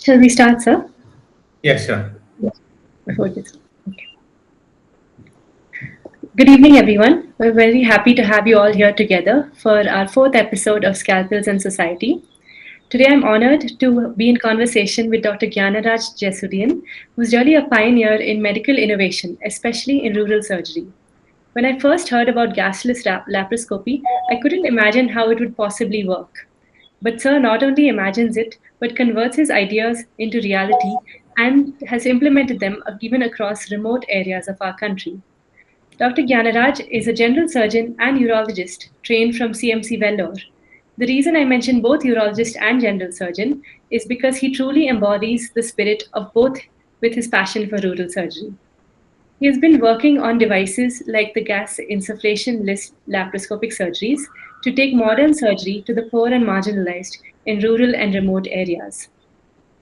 Shall we start, sir? Yeah, sure. Before this. Okay. Good evening, everyone. We're very happy to have you all here together for our fourth episode of Scalpels and Society. Today, I'm honored to be in conversation with Dr. Gnanaraj Jesudian, who's really a pioneer in medical innovation, especially in rural surgery. When I first heard about gasless laparoscopy, I couldn't imagine how it would possibly work. But Sir not only imagines it, but converts his ideas into reality and has implemented them even across remote areas of our country. Dr. Gnanaraj is a general surgeon and urologist trained from CMC Vellore. The reason I mention both urologist and general surgeon is because he truly embodies the spirit of both with his passion for rural surgery. He has been working on devices like the gas insufflation laparoscopic surgeries to take modern surgery to the poor and marginalized in rural and remote areas.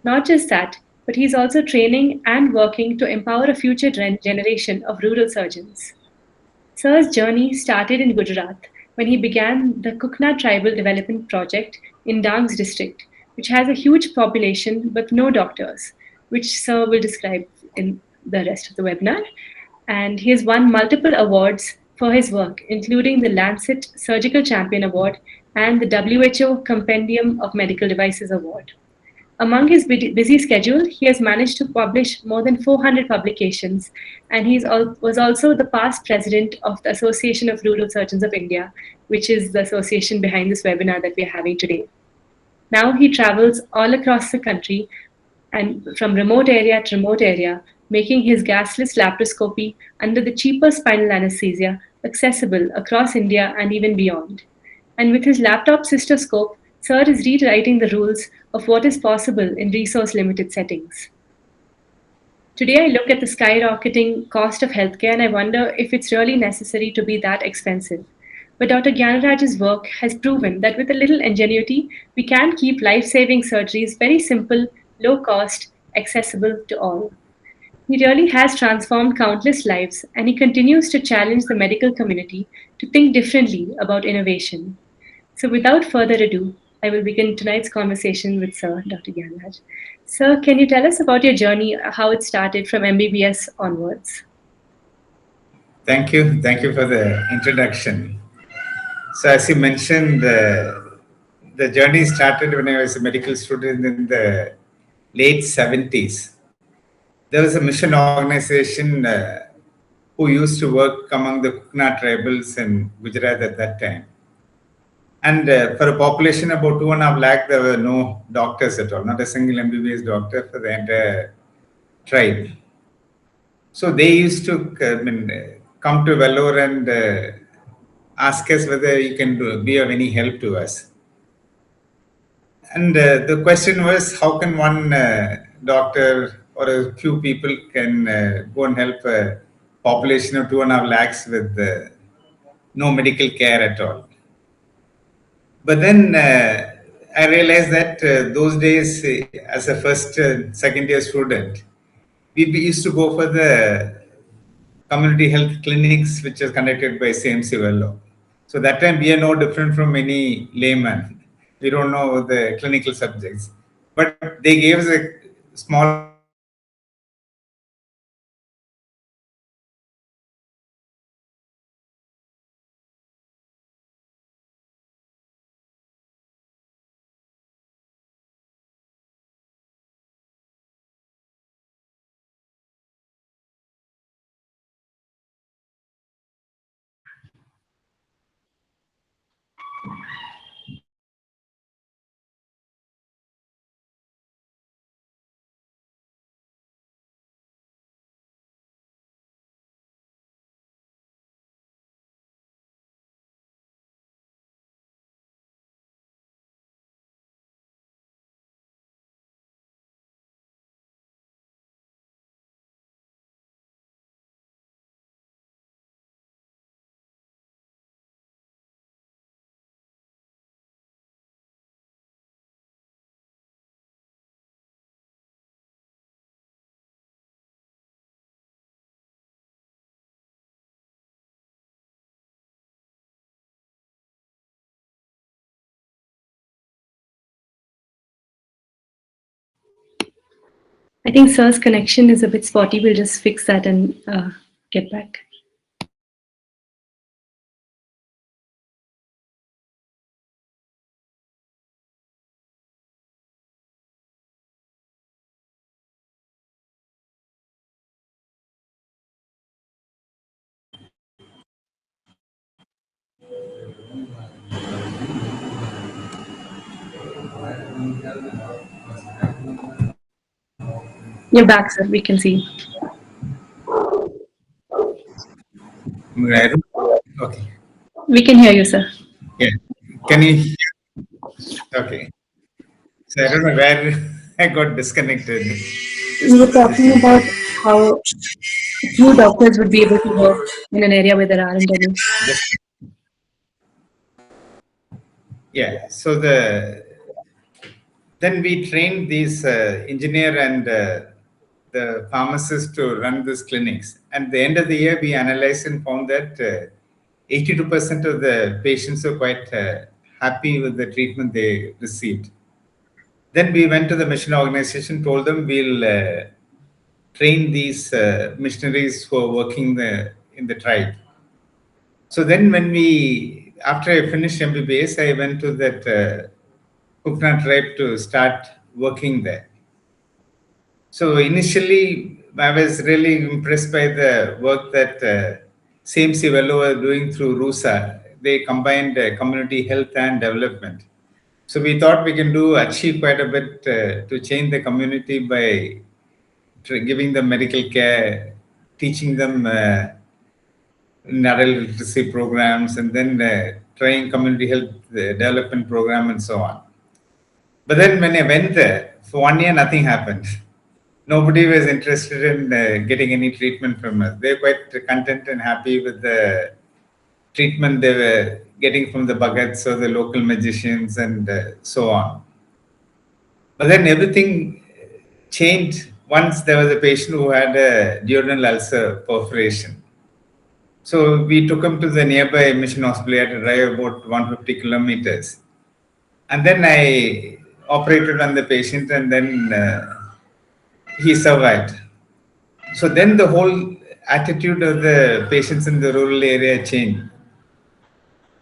Not just that, but he's also training and working to empower a future generation of rural surgeons. Sir's journey started in Gujarat when he began the Kukna Tribal Development Project in Dangs district, which has a huge population but no doctors, which Sir will describe in the rest of the webinar. And he has won multiple awards for his work, including the Lancet Surgical Champion Award and the WHO Compendium of Medical Devices Award. Among his busy schedule, he has managed to publish more than 400 publications, and he was also the past president of the Association of Rural Surgeons of India, which is the association behind this webinar that we are having today. Now he travels all across the country and from remote area to remote area, making his gasless laparoscopy under the cheaper spinal anesthesia accessible across India and even beyond. And with his laptop cystoscope, Sir is rewriting the rules of what is possible in resource limited settings. Today, I look at the skyrocketing cost of healthcare and I wonder if it's really necessary to be that expensive. But Dr. Gnanaraj's work has proven that with a little ingenuity, we can keep life saving surgeries very simple, low cost, accessible to all. He really has transformed countless lives, and he continues to challenge the medical community to think differently about innovation. So, without further ado, I will begin tonight's conversation with Sir Dr. Gnanaraj. Sir, can you tell us about your journey, how it started from MBBS onwards? Thank you. Thank you for the introduction. So, as you mentioned, the journey started when I was a medical student in the late 70s. There was a mission organization who used to work among the Kukna tribals in Gujarat at that time. And for a population about 2.5 lakh, there were no doctors at all, not a single MBBS doctor for the entire tribe. So they used to come to Vellore and ask us whether you can be of any help to us. And the question was, how can one doctor or a few people can go and help a population of 2.5 lakhs with no medical care at all? But then I realized that those days, as a first, second year student, we used to go for the community health clinics, which is conducted by CMC Vellore. So that time we are no different from any layman. We don't know the clinical subjects, but they gave us a small I think Sir's connection is a bit spotty. We'll just fix that and get back. You're back, sir. We can see. Okay. We can hear you, sir. Yeah. Can you hear? Okay. So I don't know where I got disconnected. We were talking about how few doctors would be able to work in an area where there aren't any. Just, yeah. So then we trained these engineer and the pharmacists to run these clinics. And at the end of the year, we analyzed and found that 82% of the patients were quite happy with the treatment they received. Then we went to the mission organization, told them we'll train these missionaries who are working in the tribe. So then after I finished MBBS, I went to that Kukna tribe to start working there. So initially, I was really impressed by the work that CMC Vellore were doing through RUSA. They combined community health and development. So we thought we can achieve quite a bit to change the community by giving them medical care, teaching them adult literacy programs, and then trying community health development program and so on. But then when I went there, for 1 year, nothing happened. Nobody was interested in getting any treatment from us. They were quite content and happy with the treatment they were getting from the bhagats or the local magicians and so on. But then everything changed once there was a patient who had a duodenal ulcer perforation. So we took him to the nearby mission hospital. He had to drive about 150 kilometers. And then I operated on the patient, and then he survived. So then the whole attitude of the patients in the rural area changed.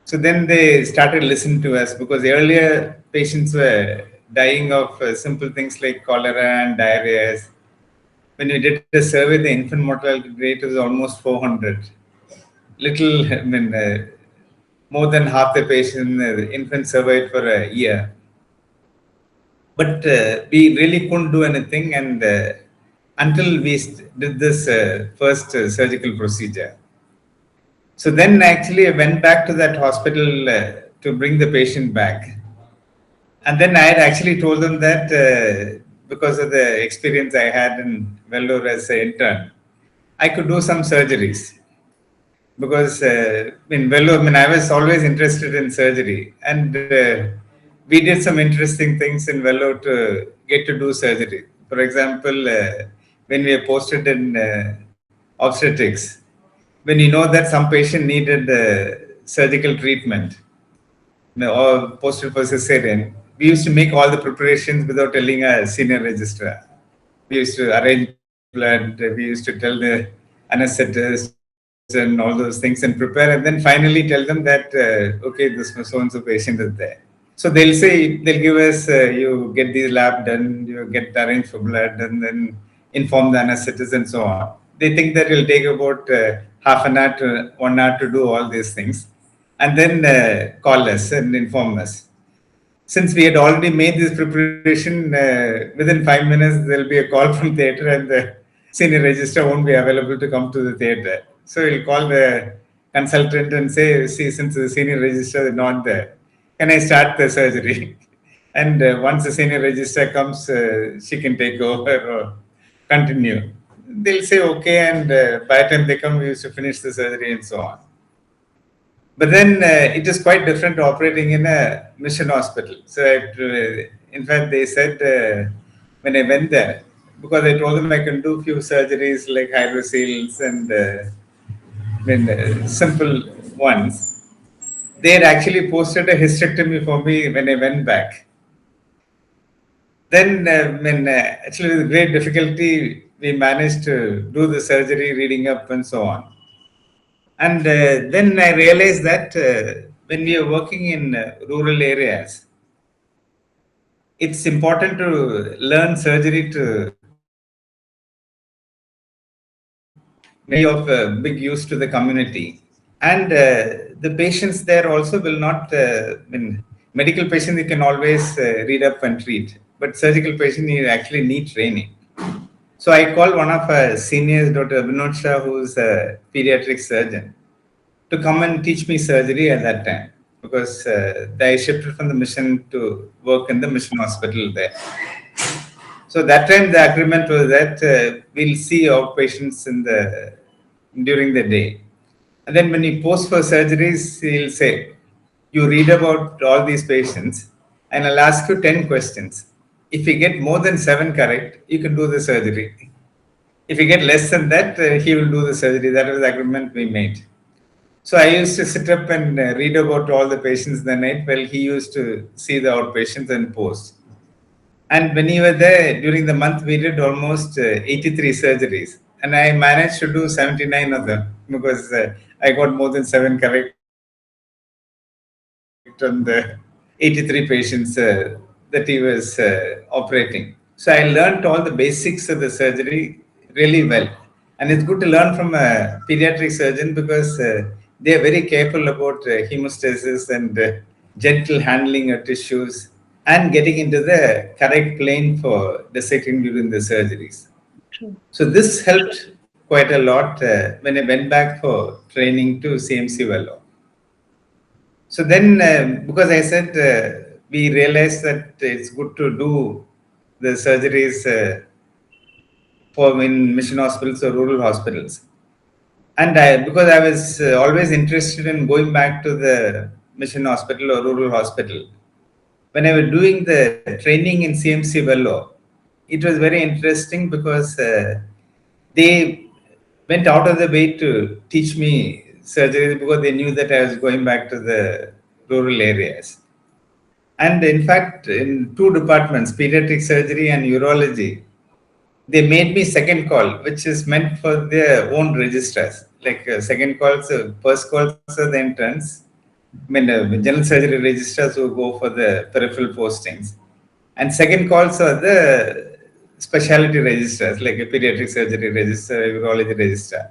So then they started listening to us, because earlier patients were dying of simple things like cholera and diarrhea. When we did the survey, the infant mortality rate was almost 400. More than half the patients, infants survived for a year. But we really couldn't do anything, and until we did this first surgical procedure. So then actually I went back to that hospital to bring the patient back. And then I had actually told them that because of the experience I had in Vellore as an intern, I could do some surgeries. Because in Vellore, I was always interested in surgery. And we did some interesting things in Vellore to get to do surgery. For example, when we were posted in obstetrics, when you know that some patient needed surgical treatment, or posted for cesarean, we used to make all the preparations without telling a senior registrar. We used to arrange blood, we used to tell the anesthetist and all those things and prepare, and then finally tell them that, okay, this so-and-so patient is there. So they'll say, they'll give us, you get these lab done, you get arranged for blood, and then inform the anesthetist and so on. They think that it'll take about half an hour to 1 hour to do all these things, and then call us and inform us. Since we had already made this preparation, within 5 minutes there'll be a call from theatre, and the senior registrar won't be available to come to the theatre. So he'll call the consultant and say, see, since the senior registrar is not there, can I start the surgery? And once the senior registrar comes, she can take over or continue. They'll say okay, and by the time they come, we used to finish the surgery and so on. But then it is quite different operating in a mission hospital. So, in fact, they said when I went there, because I told them I can do few surgeries like hydroseals and simple ones, they had actually posted a hysterectomy for me when I went back. Then, actually, with great difficulty, we managed to do the surgery, reading up, and so on. And then I realized that when we are working in rural areas, it's important to learn surgery to be of big use to the community. And the patients there also will not, medical patient you can always read up and treat, but surgical patient you actually need training. So I called one of our seniors, Dr. Vinod Shah, who's a pediatric surgeon, to come and teach me surgery at that time because I shifted from the mission to work in the mission hospital there. So that time the agreement was that we'll see outpatients during the day. And then when he posts for surgeries, he'll say, you read about all these patients and I'll ask you 10 questions. If you get more than 7 correct, you can do the surgery. If you get less than that, he will do the surgery. That was the agreement we made. So I used to sit up and read about all the patients in the night while he used to see the outpatients and post. And when we were there during the month, we did almost 83 surgeries. And I managed to do 79 of them because I got more than 7 correct on the 83 patients that he was operating. So I learned all the basics of the surgery really well. And it's good to learn from a pediatric surgeon because they are very careful about hemostasis and gentle handling of tissues and getting into the correct plane for dissecting during the surgeries. True. So this helped quite a lot when I went back for training to CMC Vellore. So then, because I said we realized that it's good to do the surgeries for in mission hospitals or rural hospitals. And because I was always interested in going back to the mission hospital or rural hospital, when I was doing the training in CMC Vellore, it was very interesting because they went out of the way to teach me surgery because they knew that I was going back to the rural areas. And in fact, in 2 departments, pediatric surgery and urology, they made me second call, which is meant for their own registrars. Like second calls, first calls are the interns. General surgery registrars who go for the peripheral postings. And second calls are the specialty registrars, like a pediatric surgery register, urology register.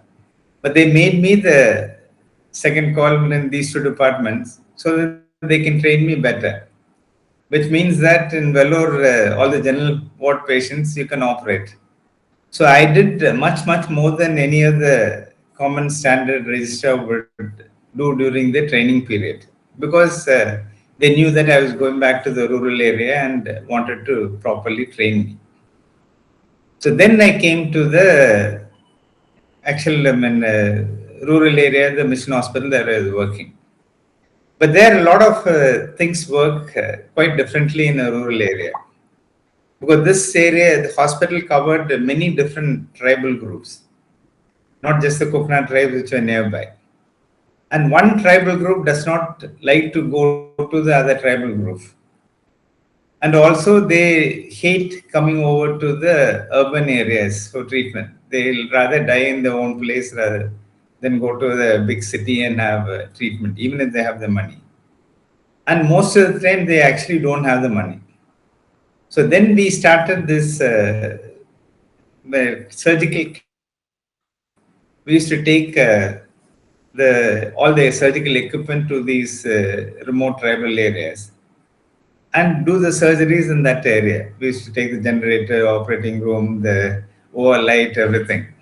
But they made me the second call in these 2 departments so that they can train me better. Which means that in Vellore, all the general ward patients you can operate. So I did much more than any other common standard registrar would do during the training period because they knew that I was going back to the rural area and wanted to properly train me. So then I came to the actual rural area, the mission hospital that I was working. But there a lot of things work quite differently in a rural area. Because this area, the hospital covered many different tribal groups, not just the Kukna tribes which were nearby. And one tribal group does not like to go to the other tribal group. And also they hate coming over to the urban areas for treatment. They'll rather die in their own place rather than go to the big city and have treatment, even if they have the money. And most of the time they actually don't have the money. So then we started this surgical camp. We used to take all the surgical equipment to these remote tribal areas and do the surgeries in that area. We used to take the generator, operating room, the OR light, everything.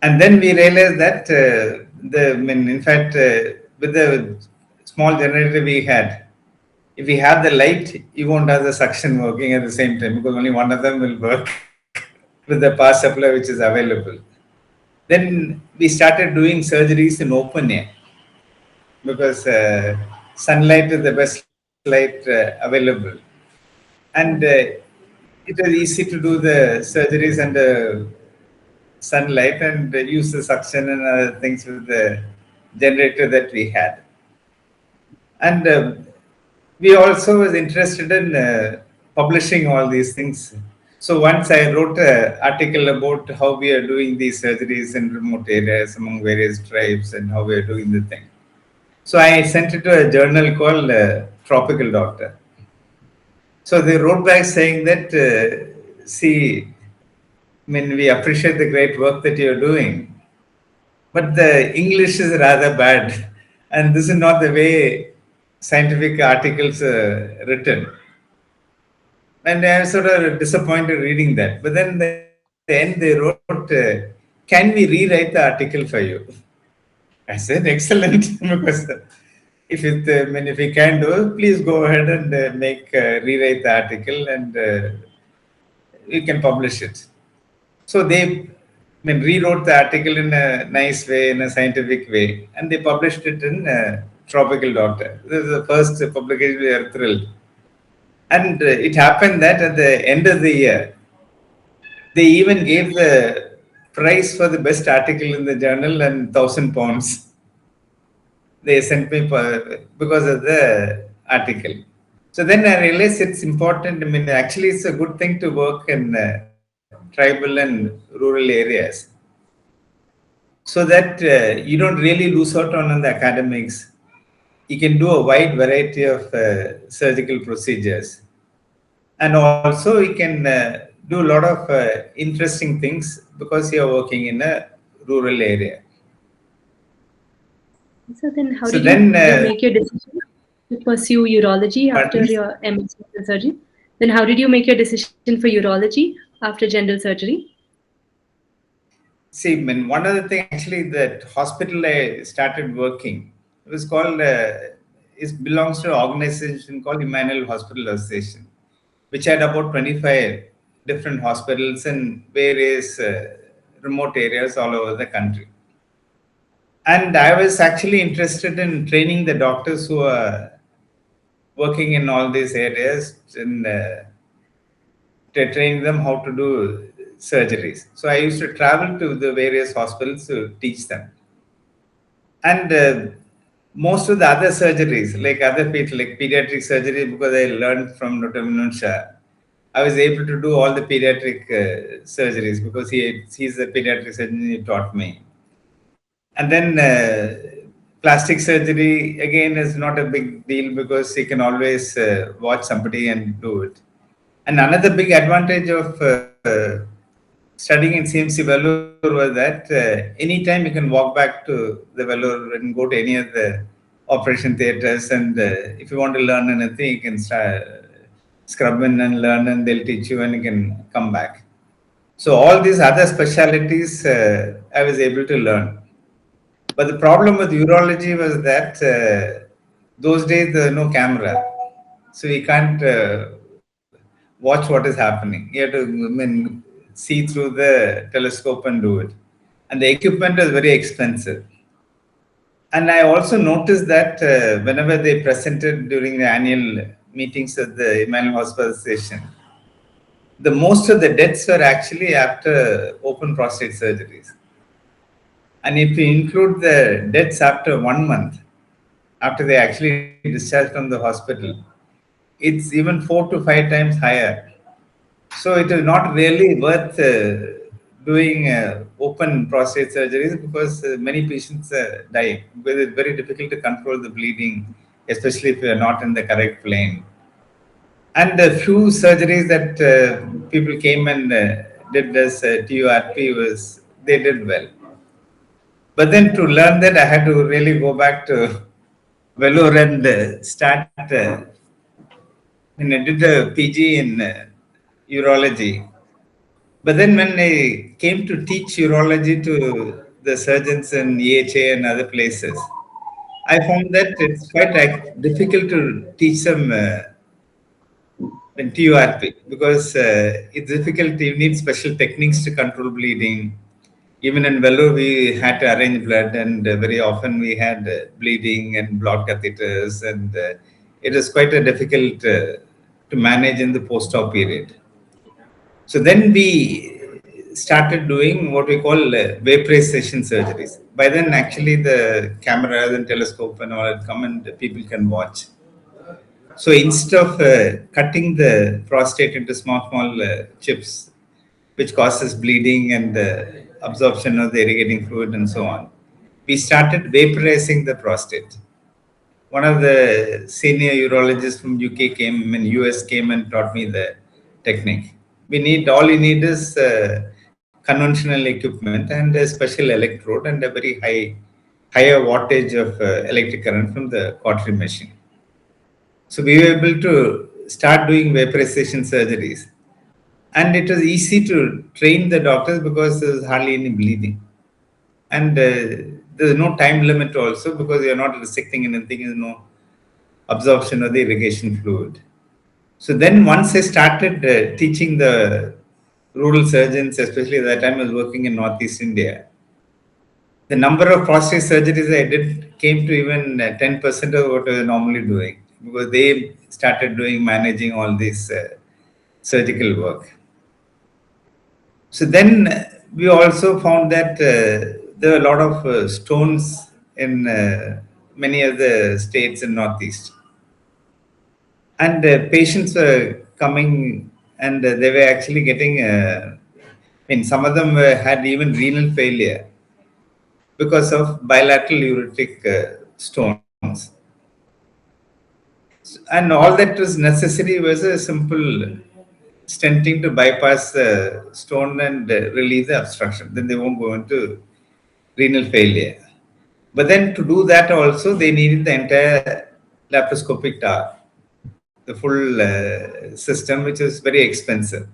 And then we realized that in fact, with the small generator we had, if we have the light, you won't have the suction working at the same time because only one of them will work with the power supply which is available. Then we started doing surgeries in open air because sunlight is the best light available. And it was easy to do the surgeries under sunlight and use the suction and other things with the generator that we had. And we also was interested in publishing all these things. So once I wrote an article about how we are doing these surgeries in remote areas among various tribes and how we are doing the thing. So I sent it to a journal called Tropical Doctor. So they wrote back saying that, see, I mean, we appreciate the great work that you're doing, but the English is rather bad, and this is not the way scientific articles are written. And I was sort of disappointed reading that. But then at the end they wrote, "Can we rewrite the article for you?" I said, "Excellent," because if we can do it, please go ahead and rewrite the article, and we can publish it. So they rewrote the article in a nice way, in a scientific way, and they published it in Tropical Doctor. This is the first publication. We are thrilled. And it happened that at the end of the year, they even gave the prize for the best article in the journal and £1,000. They sent me because of the article. So then I realized it's important. I mean, actually, it's a good thing to work in tribal and rural areas, so that you don't really lose out on the academics. You can do a wide variety of surgical procedures. And also you can do a lot of interesting things because you're working in a rural area. So then how did you make your decision to pursue urology after your MS general surgery? Then how did you make your decision for urology after general surgery? See, I mean, one other thing actually, that hospital I started working, it was called, it belongs to an organization called Emmanuel Hospital Association, which had about 25 different hospitals in various remote areas all over the country. And I was actually interested in training the doctors who are working in all these areas and training them how to do surgeries. So I used to travel to the various hospitals to teach them. And most of the other surgeries, like other people, like pediatric surgery, because I learned from Dr. Gnanaraj, I was able to do all the pediatric surgeries because he's a pediatric surgeon, he taught me. And then plastic surgery, again, is not a big deal because you can always watch somebody and do it. And another big advantage of studying in CMC Vellore was that anytime you can walk back to the Vellore and go to any of the operation theaters, and if you want to learn anything, you can scrub in and learn, and they'll teach you and you can come back. So all these other specialities I was able to learn. But the problem with urology was that those days there was no camera. So you can't watch what is happening. You have to see through the telescope and do it. And the equipment is very expensive. And I also noticed that whenever they presented during the annual meetings at the Emmanuel Hospital Station, the most of the deaths were actually after open prostate surgeries. And if you include the deaths after 1 month, after they actually discharged from the hospital, it's even 4 to 5 times higher. So it is not really worth doing open prostate surgeries because many patients die because it's very difficult to control the bleeding, especially if you are not in the correct plane. And the few surgeries that people came and did as TURP they did well. But then to learn that, I had to really go back to Vellore and start. I did a PG in urology. But then when I came to teach urology to the surgeons in EHA and other places, I found that it's quite difficult to teach them in TURP because it's difficult. You need special techniques to control bleeding. Even in Vellore, we had to arrange blood, and very often we had bleeding and blood catheters, and it was quite a difficult to manage in the post-op period. So then we started doing what we call vaporization surgeries. By then, actually, the cameras and telescope and all had come, and people can watch. So instead of cutting the prostate into small chips, which causes bleeding and absorption of the irrigating fluid and so on, we started vaporizing the prostate. One of the senior urologists from UK came in US came and taught me the technique. All you need is conventional equipment and a special electrode and a very higher wattage of electric current from the cautery machine. So we were able to start doing vaporization surgeries. And it was easy to train the doctors because there was hardly any bleeding. And there's no time limit also because you're not restricting anything, there's no absorption of the irrigation fluid. So then once I started teaching the rural surgeons, especially at that time I was working in Northeast India, the number of prostate surgeries I did came to even 10% of what I was normally doing because they started managing all this surgical work. So then we also found that there were a lot of stones in many of the states in Northeast. And patients were coming and they were actually getting, some of them had even renal failure because of bilateral ureteric stones. And all that was necessary was a simple stenting to bypass the stone and relieve the obstruction. Then they won't go into renal failure. But then to do that also, they needed the entire laparoscopic tower, the full system, which is very expensive.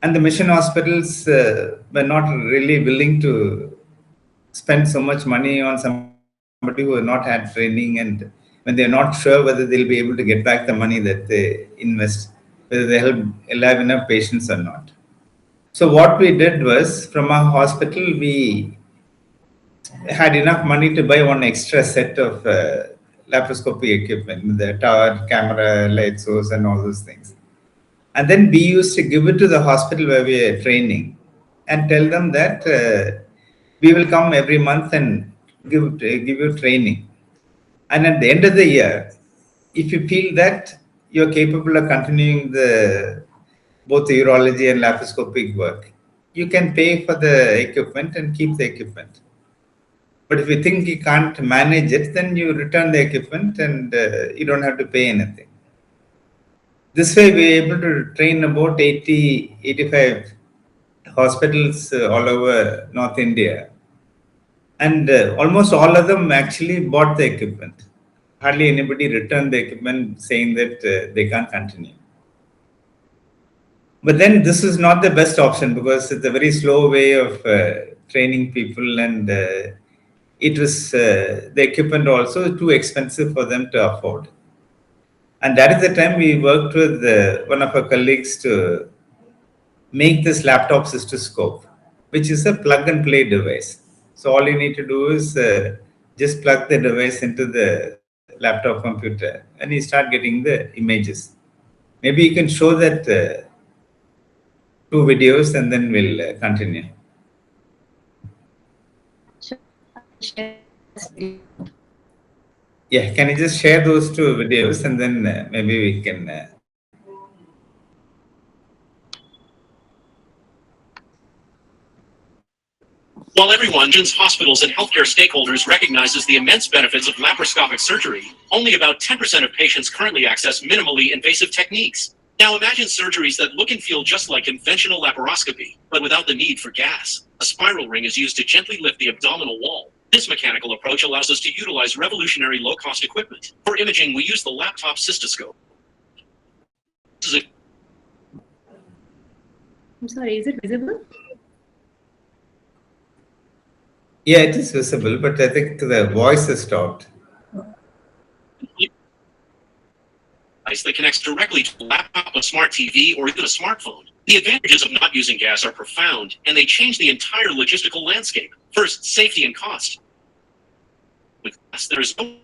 And the mission hospitals were not really willing to spend so much money on somebody who has not had training, and when they're not sure whether they'll be able to get back the money that they invest, whether they'll have enough patients or not. So what we did was, from our hospital, we had enough money to buy one extra set of laparoscopy equipment, the tower, camera, light source, and all those things. And then we used to give it to the hospital where we are training and tell them that we will come every month and give you training. And at the end of the year, if you feel that you're capable of continuing both the urology and laparoscopic work, you can pay for the equipment and keep the equipment. But if you think you can't manage it, then you return the equipment and you don't have to pay anything. This way, we're able to train about 80, 85 hospitals all over North India. And almost all of them actually bought the equipment. Hardly anybody returned the equipment saying that they can't continue. But then this is not the best option because it's a very slow way of training people, and it was the equipment also too expensive for them to afford. And that is the time we worked with one of our colleagues to make this laptop cystoscope, which is a plug and play device. So all you need to do is just plug the device into the laptop computer and you start getting the images. Maybe you can show that 2 videos and then we'll continue. Yeah, can you just share those 2 videos and then maybe we can... While everyone, hospitals and healthcare stakeholders recognizes the immense benefits of laparoscopic surgery, only about 10% of patients currently access minimally invasive techniques. Now imagine surgeries that look and feel just like conventional laparoscopy, but without the need for gas. A spiral ring is used to gently lift the abdominal wall. This mechanical approach allows us to utilize revolutionary low-cost equipment. For imaging, we use the laptop cystoscope. I'm sorry, is it visible? Yeah, it is visible, but I think the voice is stopped. That connects directly to a laptop, a smart TV, or even a smartphone. The advantages of not using gas are profound, and they change the entire logistical landscape. First, safety and cost. With gas, there is no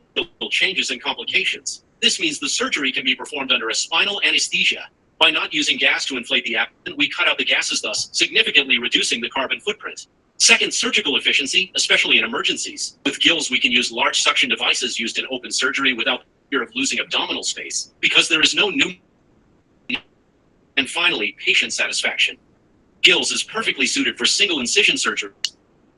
changes and complications. This means the surgery can be performed under a spinal anesthesia. By not using gas to inflate the abdomen, we cut out the gases, thus significantly reducing the carbon footprint. Second, surgical efficiency, especially in emergencies. With gills, we can use large suction devices used in open surgery without fear of losing abdominal space because there is no new. And finally, patient satisfaction. Gills is perfectly suited for single incision surgery.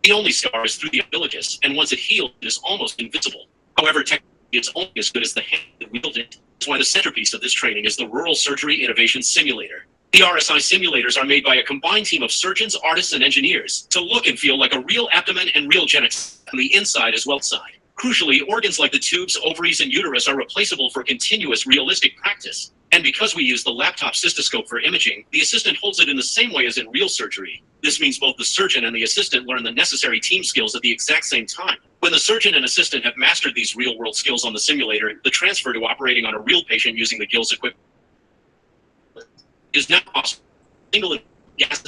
The only scar is through the umbilicus, and once it heals, it is almost invisible. However, technically, it's only as good as the hand that wields it. That's why the centerpiece of this training is the Rural Surgery Innovation Simulator. The RSI simulators are made by a combined team of surgeons, artists, and engineers to look and feel like a real abdomen and real genetics on the inside as well as outside. Crucially, organs like the tubes, ovaries, and uterus are replaceable for continuous realistic practice. And because we use the laptop cystoscope for imaging, the assistant holds it in the same way as in real surgery. This means both the surgeon and the assistant learn the necessary team skills at the exact same time. When the surgeon and assistant have mastered these real-world skills on the simulator, the transfer to operating on a real patient using the Gills equipment is now possible. Single gas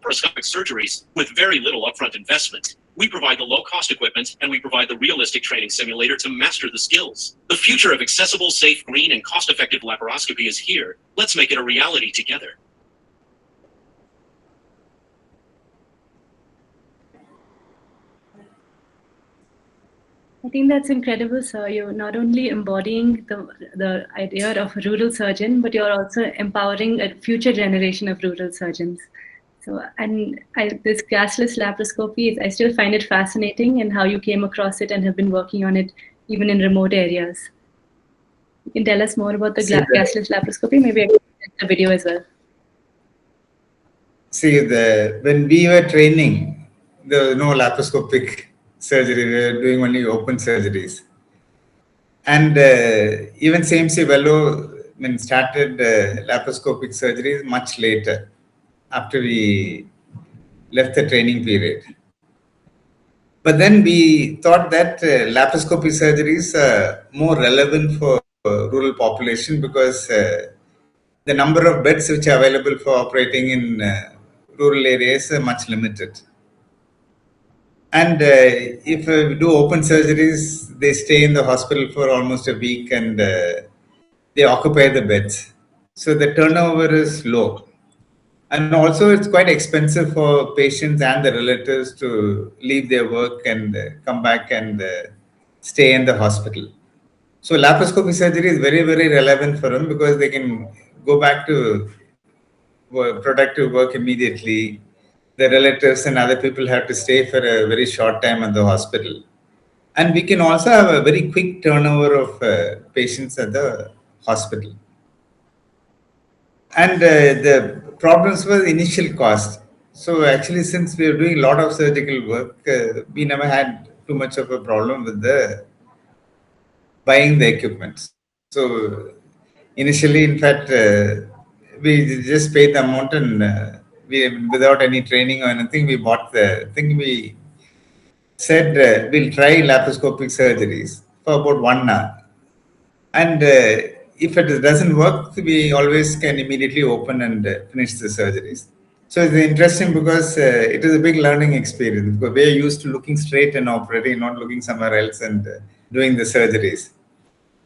laparoscopic surgeries with very little upfront investment. We provide the low-cost equipment, and we provide the realistic training simulator to master the skills. The future of accessible, safe, green, and cost-effective laparoscopy is here. Let's make it a reality together. I think that's incredible, sir. You're not only embodying the idea of a rural surgeon, but you're also empowering a future generation of rural surgeons. So, this gasless laparoscopy, I still find it fascinating, and how you came across it and have been working on it even in remote areas. You can tell us more about the gasless laparoscopy. Maybe I can get the video as well. See, when we were training, there was no laparoscopic surgery. We were doing only open surgeries. And even CMC Vellore started laparoscopic surgeries much later, after we left the training period. But then we thought that laparoscopy surgeries are more relevant for rural population because the number of beds which are available for operating in rural areas are much limited. And if we do open surgeries, they stay in the hospital for almost a week and they occupy the beds. So the turnover is low. And also it's quite expensive for patients and the relatives to leave their work and come back and stay in the hospital. So laparoscopy surgery is very, very relevant for them because they can go back to productive work immediately. The relatives and other people have to stay for a very short time at the hospital. And we can also have a very quick turnover of patients at the hospital. And the problems were initial cost. So actually, since we are doing a lot of surgical work, we never had too much of a problem with the buying the equipment. So initially, in fact, we just paid the amount and without any training or anything, we bought the thing. We said we'll try laparoscopic surgeries for about 1 hour. And if it doesn't work, we always can immediately open and finish the surgeries. So it's interesting because it is a big learning experience because we're used to looking straight and operating, not looking somewhere else and doing the surgeries.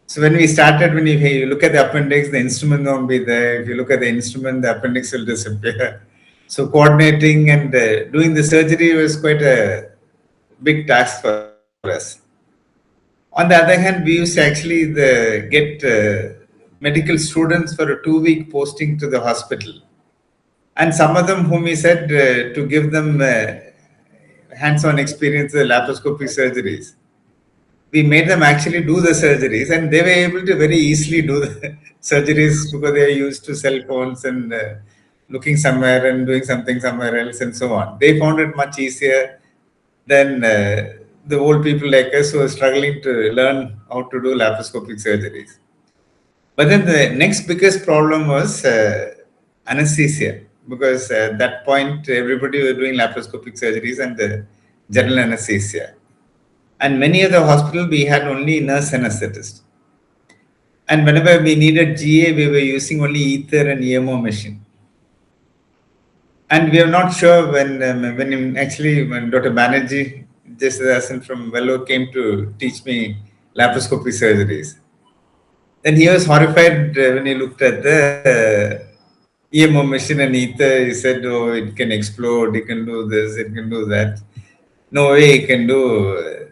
So when we started, when you look at the appendix, the instrument won't be there. If you look at the instrument, the appendix will disappear. So coordinating and doing the surgery was quite a big task for us. On the other hand, we used to actually get medical students for a 2-week posting to the hospital. And some of them whom we said to give them hands-on experience with laparoscopic surgeries. We made them actually do the surgeries and they were able to very easily do the surgeries because they are used to cell phones and looking somewhere and doing something somewhere else and so on. They found it much easier than the old people like us who are struggling to learn how to do laparoscopic surgeries. But then the next biggest problem was anesthesia, because at that point everybody was doing laparoscopic surgeries and general anesthesia. And many of the hospitals we had only nurse anesthetist. And whenever we needed GA, we were using only ether and EMO machine. And we are not sure when Dr. Banerjee Jesudian from Vellore came to teach me laparoscopy surgeries. Then he was horrified when he looked at the EMO machine and ether. He said, "Oh, it can explode, it can do this, it can do that. No way it can do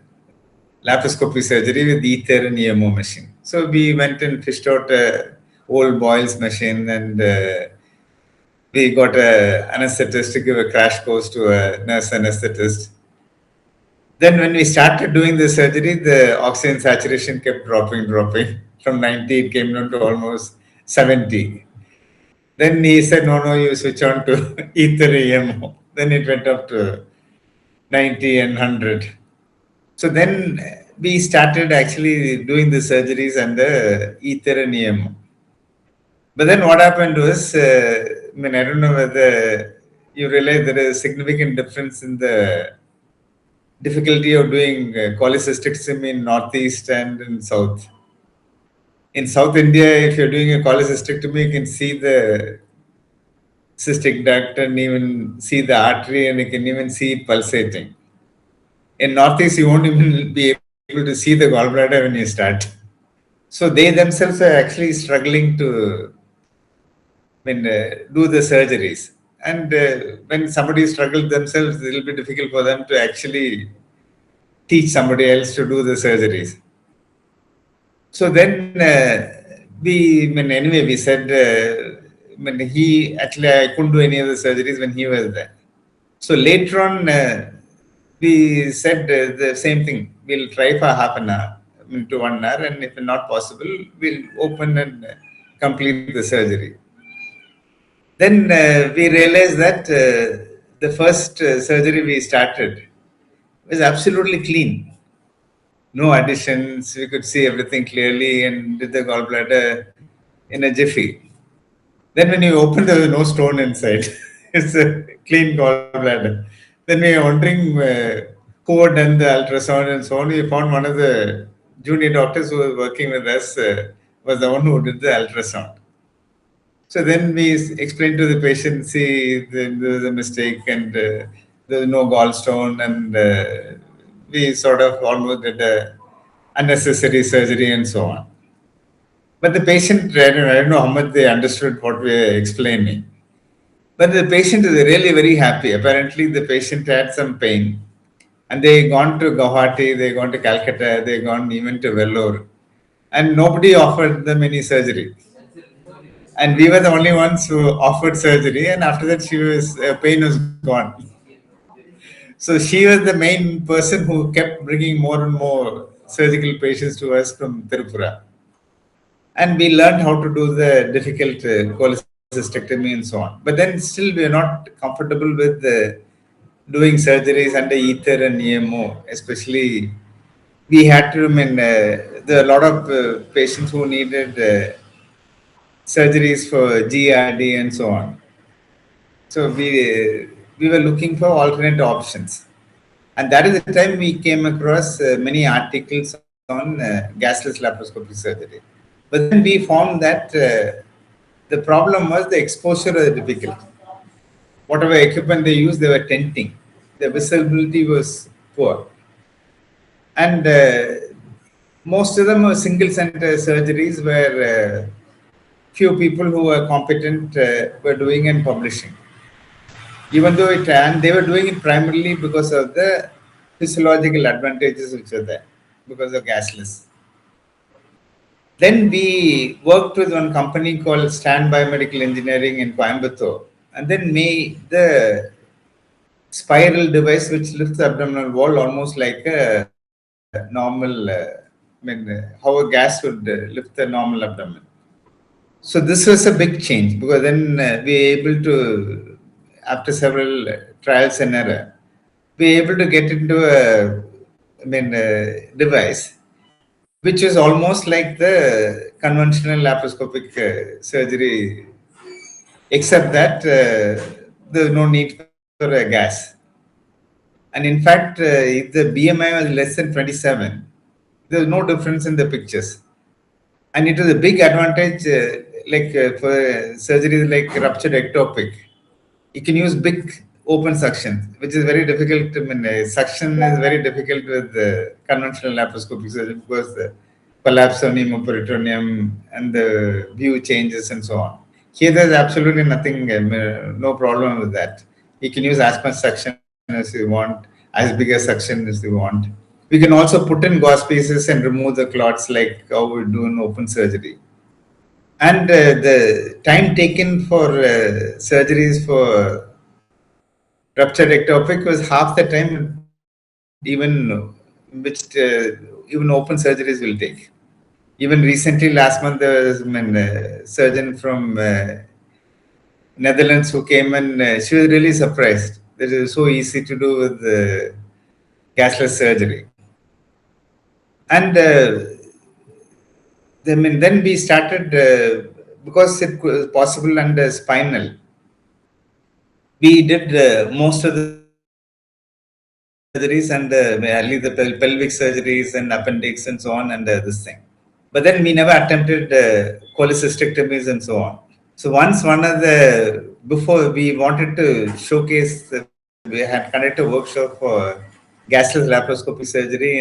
laparoscopy surgery with ether and EMO machine." So we went and fished out a old boils machine, and we got a anesthetist to give a crash course to a nurse anesthetist. Then when we started doing the surgery, the oxygen saturation kept dropping. From 90, it came down to almost 70. Then he said, no, you switch on to ether EMO. Then it went up to 90 and 100. So then we started actually doing the surgeries under ether and EMO. But then what happened was, I don't know whether you realize there is a significant difference in the difficulty of doing cholecystectomy in Northeast and in South. In South India, if you're doing a cholecystectomy, you can see the cystic duct and even see the artery, and you can even see it pulsating. In Northeast, you won't even be able to see the gallbladder when you start. So they themselves are actually struggling to do the surgeries. And when somebody struggles themselves, it will be difficult for them to actually teach somebody else to do the surgeries. So then we said, I couldn't do any of the surgeries when he was there. So later on, we said the same thing. We'll try for half an hour to 1 hour, and if not possible, we'll open and complete the surgery. Then we realized that the first surgery we started was absolutely clean. No additions, we could see everything clearly and did the gallbladder in a jiffy. Then when you open, there was no stone inside. It's a clean gallbladder. Then we were wondering who had done the ultrasound and so on. We found one of the junior doctors who was working with us was the one who did the ultrasound. So then we explained to the patient, see, there was a mistake and there was no gallstone, and we sort of almost did a unnecessary surgery and so on. But the patient, I don't know how much they understood what we were explaining. But the patient is really very happy. Apparently, the patient had some pain. And they gone to Guwahati, they gone to Calcutta, they gone even to Vellore. And nobody offered them any surgery. And we were the only ones who offered surgery. And after that, pain was gone. So she was the main person who kept bringing more and more surgical patients to us from Tirupura. And we learned how to do the difficult cholecystectomy and so on. But then still we are not comfortable with doing surgeries under ether and EMO. Especially, we had to, there are a lot of patients who needed surgeries for GRD and so on. So we were looking for alternate options. And that is the time we came across many articles on gasless laparoscopy surgery. But then we found that the problem was the exposure was difficult. Whatever equipment they used, they were tenting. The visibility was poor. And most of them were single center surgeries where few people who were competent were doing and publishing. Even though they were doing it primarily because of the physiological advantages which are there, because of gasless. Then we worked with one company called Stand Biomedical Engineering in Coimbatore, and then made the spiral device which lifts the abdominal wall almost like a normal, how a gas would lift the normal abdomen. So this was a big change, because then we were able to, after several trials and error, we were able to get into a device which is almost like the conventional laparoscopic surgery, except that there's no need for a gas. And in fact, if the BMI was less than 27, there's no difference in the pictures. And it is a big advantage, for surgeries like ruptured ectopic. You can use big open suction, which is very difficult. Suction is very difficult with conventional laparoscopic surgery because the collapse of pneumoperitoneum and the view changes and so on. Here, there's absolutely nothing, no problem with that. You can use as much suction as you want, as big a suction as you want, We can also put in gauze pieces and remove the clots like how we do in open surgery. And the time taken for surgeries for ruptured ectopic was half the time which even open surgeries will take. Even recently, last month, there was a surgeon from Netherlands who came and she was really surprised that it was so easy to do with gasless surgery. And then we started, because it was possible under spinal, we did most of the surgeries and early the pelvic surgeries and appendix and so on and this thing. But then we never attempted cholecystectomies and so on. So once before we wanted to showcase, we had conducted a workshop for gasless laparoscopy surgery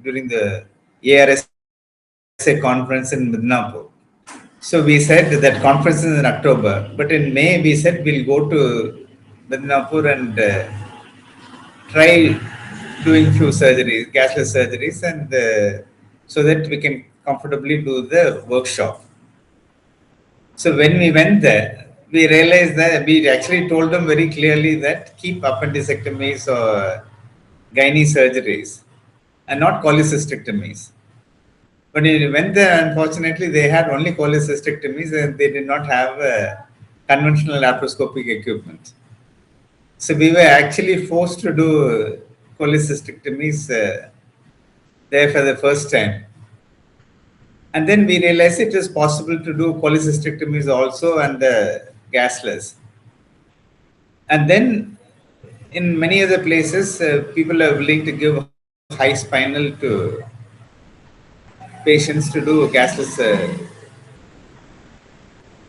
during the ARSA conference in Midnapur. So we said that conference is in October, but in May we said we'll go to Midnapur and try doing few surgeries, gasless surgeries, and so that we can comfortably do the workshop. So when we went there, we realized that we actually told them very clearly that keep appendicectomies or gynae surgeries and not cholecystectomies. But when we went there, unfortunately, they had only cholecystectomies and they did not have conventional laparoscopic equipment. So we were actually forced to do cholecystectomies there for the first time. And then we realized it is possible to do cholecystectomies also and gasless. And then in many other places, people are willing to give high spinal to patients to do gasless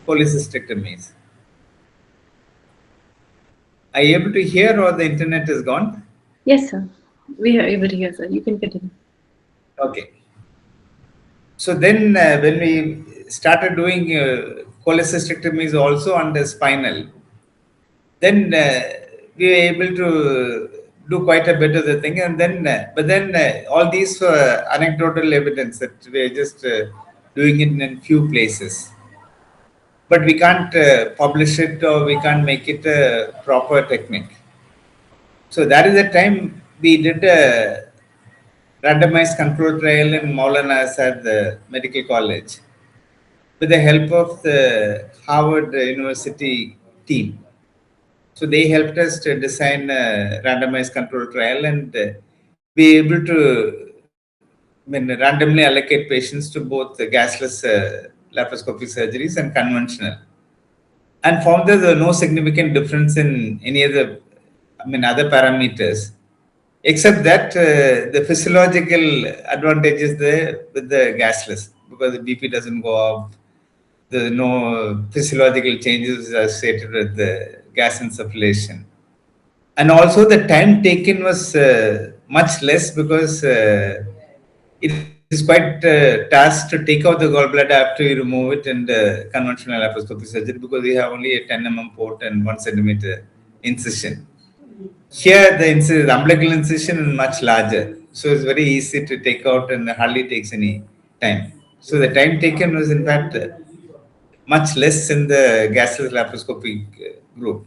cholecystectomies. Are you able to hear or the internet is gone? Yes, sir. We are able to hear, sir. You can continue. Okay. So then when we started doing cholecystectomies also under spinal, then we were able to do quite a bit of the thing. And then, but then all these anecdotal evidence that we are just doing it in few places. But we can't publish it or we can't make it a proper technique. So that is the time we did a randomized control trial in Maulana at the medical college with the help of the Harvard University team. So they helped us to design a randomized control trial and be able to randomly allocate patients to both the gasless laparoscopy surgeries and conventional, and found that there was no significant difference in any other, other parameters, except that the physiological advantages there with the gasless, because the BP doesn't go up, there's no physiological changes associated with the gas insufflation. And also the time taken was much less because it is quite task to take out the gallbladder after you remove it in the conventional laparoscopy surgery, because we have only a 10 mm port and 1 centimeter incision. Here the umbilical incision is much larger, so it's very easy to take out and hardly takes any time. So the time taken was in fact much less in the gasless laparoscopic group.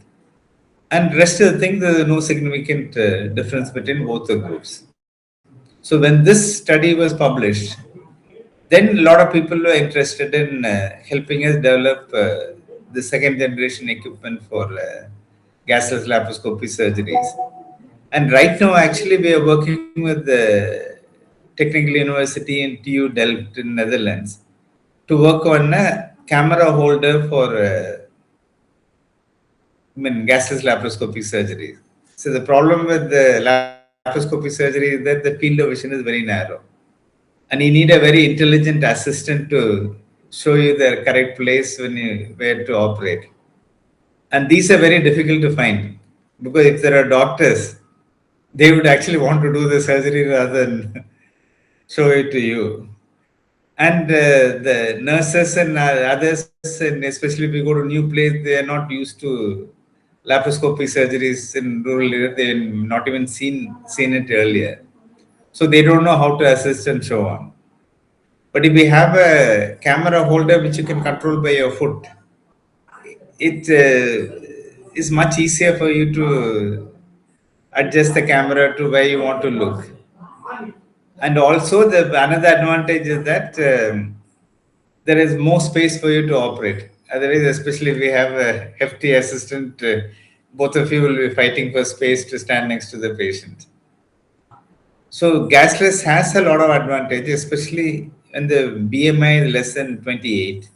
And rest of the thing, there is no significant difference between both the groups. So when this study was published, then a lot of people were interested in helping us develop the second generation equipment for gasless laparoscopy surgeries. And right now, actually, we are working with the Technical University in TU Delft in Netherlands to work on a camera holder for gasless laparoscopy surgery. So the problem with the laparoscopy surgery is that the field of vision is very narrow, and you need a very intelligent assistant to show you the correct place where to operate. And these are very difficult to find, because if there are doctors, they would actually want to do the surgery rather than show it to you. And the nurses and others, and especially if you go to a new place, they are not used to laparoscopy surgeries in rural area. They've not even seen it earlier. So they don't know how to assist and so on. But if you have a camera holder which you can control by your foot, it is much easier for you to adjust the camera to where you want to look. And also the another advantage is that there is more space for you to operate. Otherwise, especially if we have a hefty assistant, both of you will be fighting for space to stand next to the patient. So gasless has a lot of advantage, especially when the BMI is less than 28.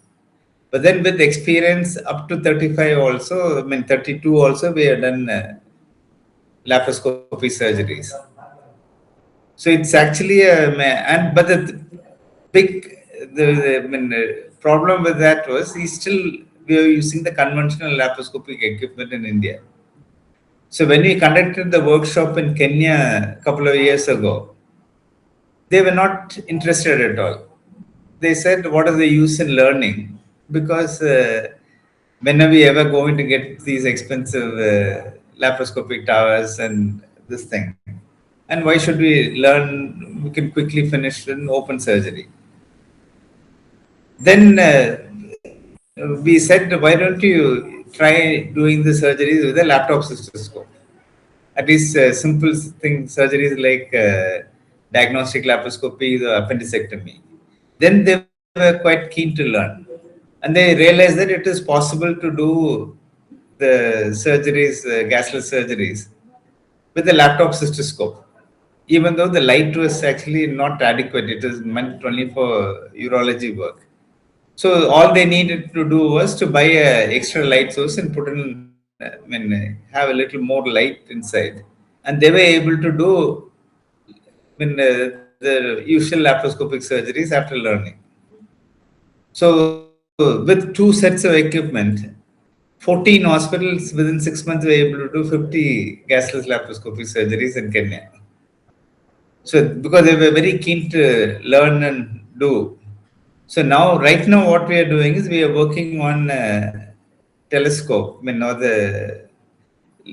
But then with experience up to 35 also, 32 also, we have done laparoscopy surgeries. So it's actually but the big problem with that was we were using the conventional laparoscopic equipment in India. So when we conducted the workshop in Kenya a couple of years ago, they were not interested at all. They said, what is the use in learning? Because when are we ever going to get these expensive laparoscopic towers and this thing? And why should we learn? We can quickly finish in open surgery. Then we said, why don't you try doing the surgeries with a laptop cystoscope? At least simple surgeries like diagnostic laparoscopy, the appendicectomy. Then they were quite keen to learn. And they realized that it is possible to do the surgeries, gasless surgeries, with a laptop cystoscope. Even though the light was actually not adequate, it is meant only for urology work. So all they needed to do was to buy an extra light source and put in, have a little more light inside. And they were able to do the usual laparoscopic surgeries after learning. So with 2 sets of equipment, 14 hospitals within 6 months were able to do 50 gasless laparoscopic surgeries in Kenya. So because they were very keen to learn and do. So now, right now, what we are doing is we are working on a telescope,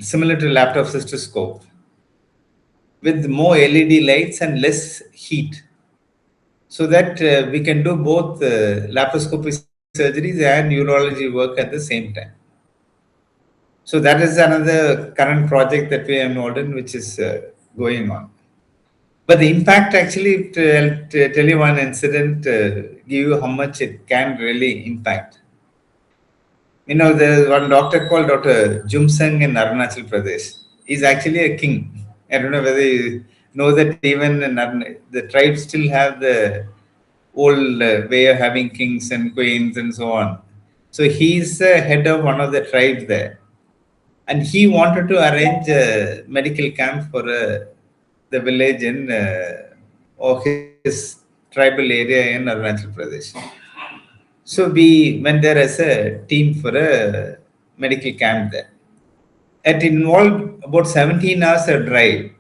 similar to laptop cystoscope, with more LED lights and less heat, so that we can do both laparoscopy surgeries and urology work at the same time. So that is another current project that we are involved in, which is going on. But the impact, actually, to tell you one incident, give you how much it can really impact. There's one doctor called Dr. Jumsang in Arunachal Pradesh. He's actually a king. I don't know whether you know that even in the tribes still have the old way of having kings and queens and so on. So he's the head of one of the tribes there. And he wanted to arrange a medical camp for the village in or his tribal area in Arunachal Pradesh. So we went there as a team for a medical camp there. It involved about 17 hours of drive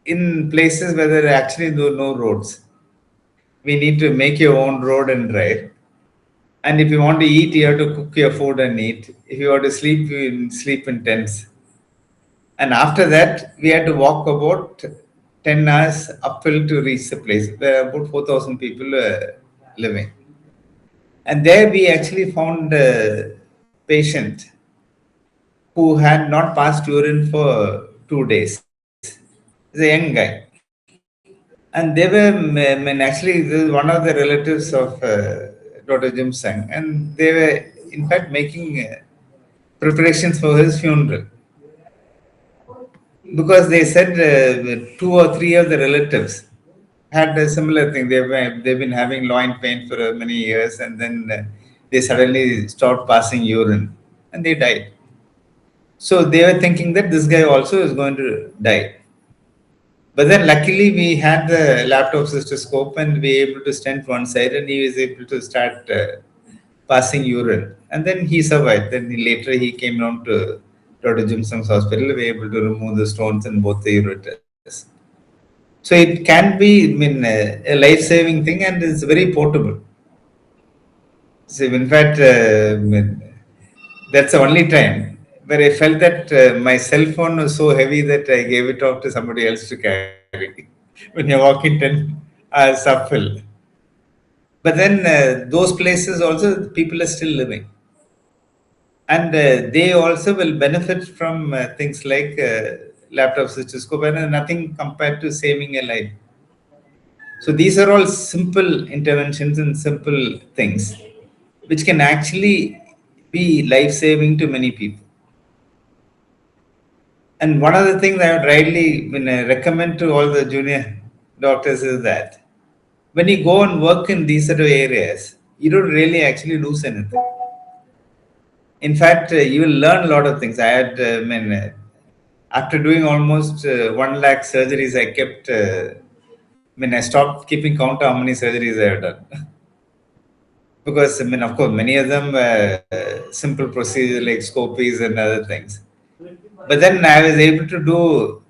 in places where there actually no roads. We need to make your own road and drive. And if you want to eat, you have to cook your food and eat. If you want to sleep, you sleep in tents. And after that, we had to walk about 10 hours uphill to reach the place where about 4,000 people were living. And there we actually found a patient who had not passed urine for 2 days. He's a young guy. And they were, actually, this is one of the relatives of Dr. Jimsang. And they were, in fact, making preparations for his funeral. Because they said 2 or 3 of the relatives had a similar thing. They've been having loin pain for many years, and then they suddenly stopped passing urine, and they died. So they were thinking that this guy also is going to die. But then luckily we had the laptop cystoscope and we were able to stent one side, and he was able to start passing urine. And then he survived. Then later he came down to Dr. Jimsang's hospital. We were able to remove the stones in both the ureters. So it can be, a life-saving thing, and it's very portable. So in fact, that's the only time where I felt that my cell phone was so heavy that I gave it off to somebody else to carry. when you're walking 10 hours uphill. But then those places also people are still living. And they also will benefit from things like laptop cystoscope and nothing compared to saving a life. So these are all simple interventions and simple things which can actually be life-saving to many people. And one of the things I would recommend to all the junior doctors is that when you go and work in these sort of areas, you don't really actually lose anything. In fact, you will learn a lot of things. After doing almost 1 lakh surgeries, I stopped keeping count of how many surgeries I have done. Because, of course, many of them simple procedures like scopies and other things. But then I was able to do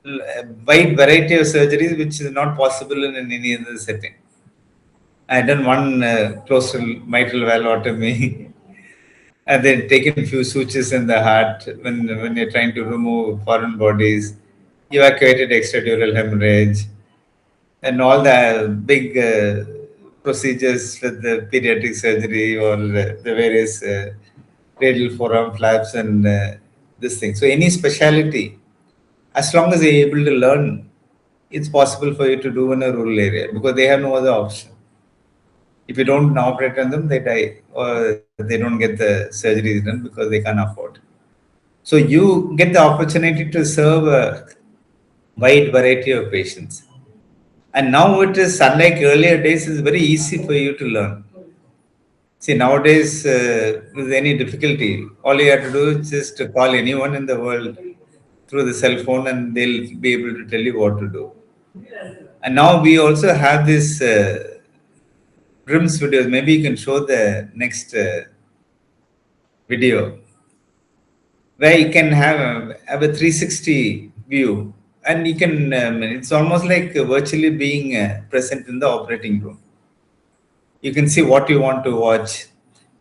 a wide variety of surgeries, which is not possible in any other setting. I had done one close to mitral valvotomy, and then taken few sutures in the heart when you're trying to remove foreign bodies, evacuated extradural hemorrhage, and all the big procedures with the pediatric surgery or the various radial forearm flaps and this thing. So any specialty, as long as you're able to learn, it's possible for you to do in a rural area because they have no other option. If you don't operate on them, they die or they don't get the surgeries done because they can't afford. So you get the opportunity to serve a wide variety of patients. And now it is, unlike earlier days, it's very easy for you to learn. See, nowadays, with any difficulty, all you have to do is just to call anyone in the world through the cell phone and they'll be able to tell you what to do. And now we also have this RIMS videos. Maybe you can show the next video where you can have a 360 view and you can, it's almost like virtually being present in the operating room. You can see what you want to watch.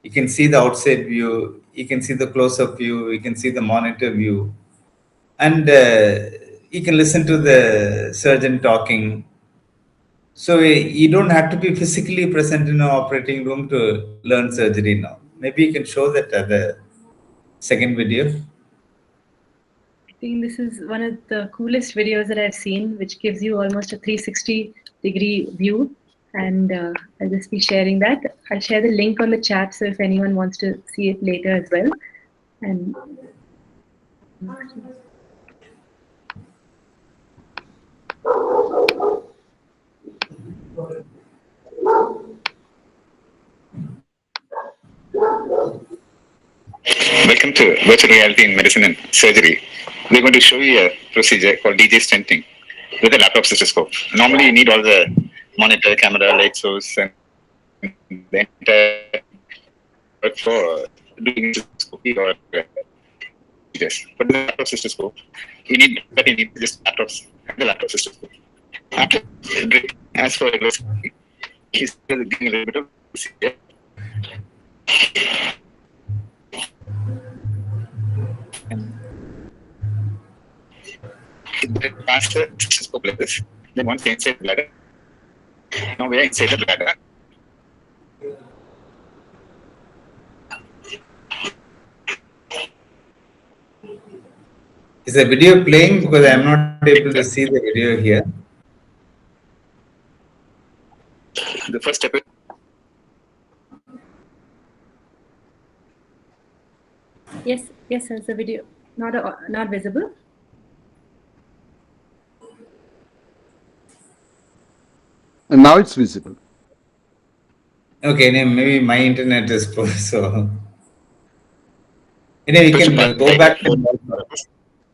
You can see the outside view. You can see the close-up view. You can see the monitor view. And you can listen to the surgeon talking. So you don't have to be physically present in an operating room to learn surgery now. Maybe you can show that the second video. I think this is one of the coolest videos that I've seen, which gives you almost a 360-degree view. And I'll just be sharing that. I'll share the link on the chat, so if anyone wants to see it later as well. And welcome to Virtual Reality in Medicine and Surgery. We're going to show you a procedure called DJ stenting with a laptop cystoscope. Normally, you need all the monitor, camera, light source, and the entire for doing cystoscopy or yes. But the laptop cystoscope, you need just laptops and the laptop cystoscope. After break, as for he's doing a little bit of procedure. Past the cystoscope like this. Then once inside the bladder. Now we are inside the bladder. Is the video playing? Because I am not able to see the video here. The first step is yes, sir, the video not visible. And now it's visible. Okay, maybe my internet is poor, so anyway, we can go back to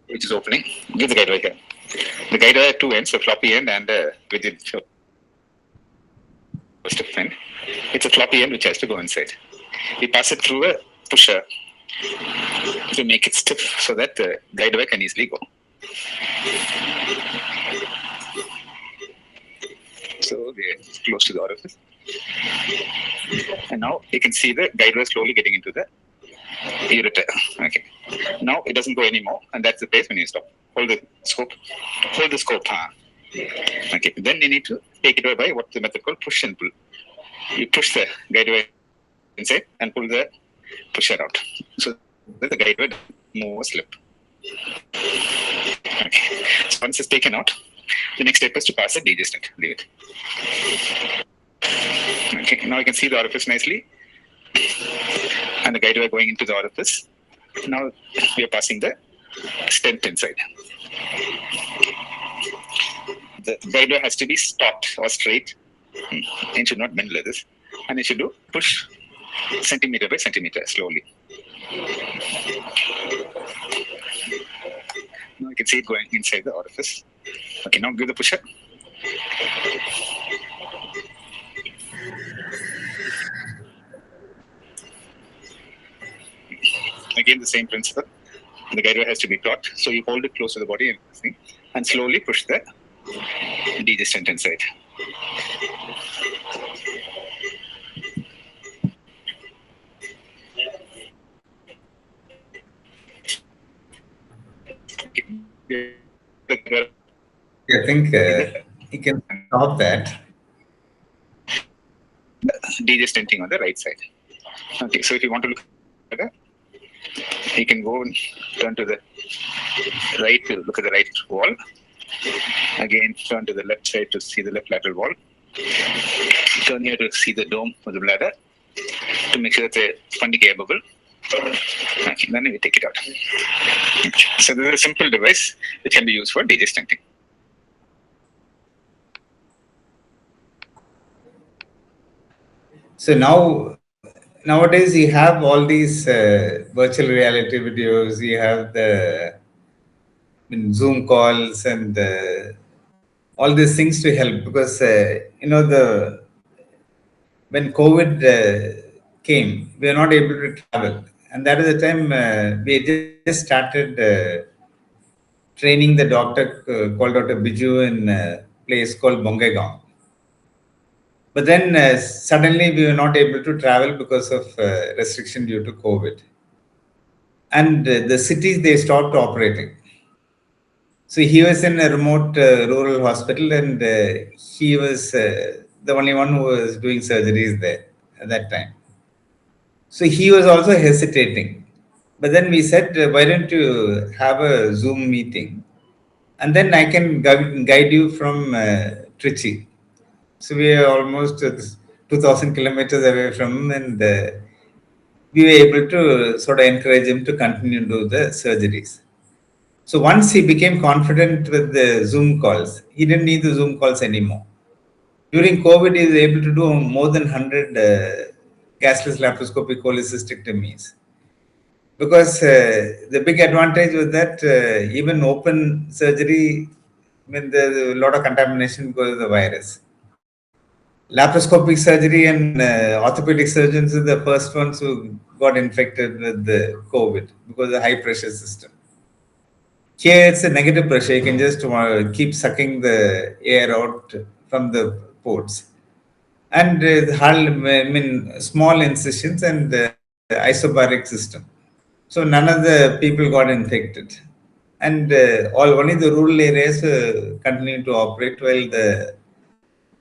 which is opening. Give the guide wire here. The guide wire 2 ends, a floppy end and a rigid stiff end. It's a floppy end which has to go inside. We pass it through a pusher to make it stiff so that the guide wire can easily go. So they're close to the orifice. And now you can see the guide wire slowly getting into the ureter. Okay. Now it doesn't go anymore, and that's the place when you stop. Hold the scope. Hold the scope. Okay, then you need to take it away by what the method called push and pull. You push the guide wire inside and pull the pusher out. So that the guide wire move or slip. Okay. So once it's taken out, the next step is to pass a degestant. Leave it. Okay, now you can see the orifice nicely. And the guide wire going into the orifice. Now we are passing the stent inside. The guide wire has to be taut or straight. It should not bend like this. And it should do push centimeter by centimeter slowly. Now you can see it going inside the orifice. Okay, now give the pusher. Again, the same principle. The guide wire has to be taut, so you hold it close to the body and slowly push the degestant inside. I think you can stop that. Degestanting on the right side. Okay, so if you want to look at it, you can go and turn to the right to look at the right wall. Again, turn to the left side to see the left lateral wall. Turn here to see the dome of the bladder to make sure that the funding air bubble. Okay, then we take it out. Okay. So this is a simple device which can be used for degestanting. So nowadays you have all these virtual reality videos. You have the Zoom calls and all these things to help, because when COVID came, we were not able to travel, and that is the time we just started training the doctor called Dr. Biju in a place called Bongegaon. But then suddenly we were not able to travel because of restriction due to COVID. And the cities, they stopped operating. So he was in a remote rural hospital, and he was the only one who was doing surgeries there at that time. So he was also hesitating. But then we said, why don't you have a Zoom meeting? And then I can guide you from Trichy. So we are almost 2,000 kilometers away from him, and we were able to sort of encourage him to continue to do the surgeries. So once he became confident with the Zoom calls, he didn't need the Zoom calls anymore. During COVID, he was able to do more than 100 gasless laparoscopic cholecystectomies. Because the big advantage was that even open surgery, there's a lot of contamination because of the virus. Laparoscopic surgery and orthopedic surgeons are the first ones who got infected with the COVID because of the high pressure system. Here it's a negative pressure. You can just keep sucking the air out from the ports. And small incisions and isobaric system. So none of the people got infected. And only the rural areas continued to operate, while the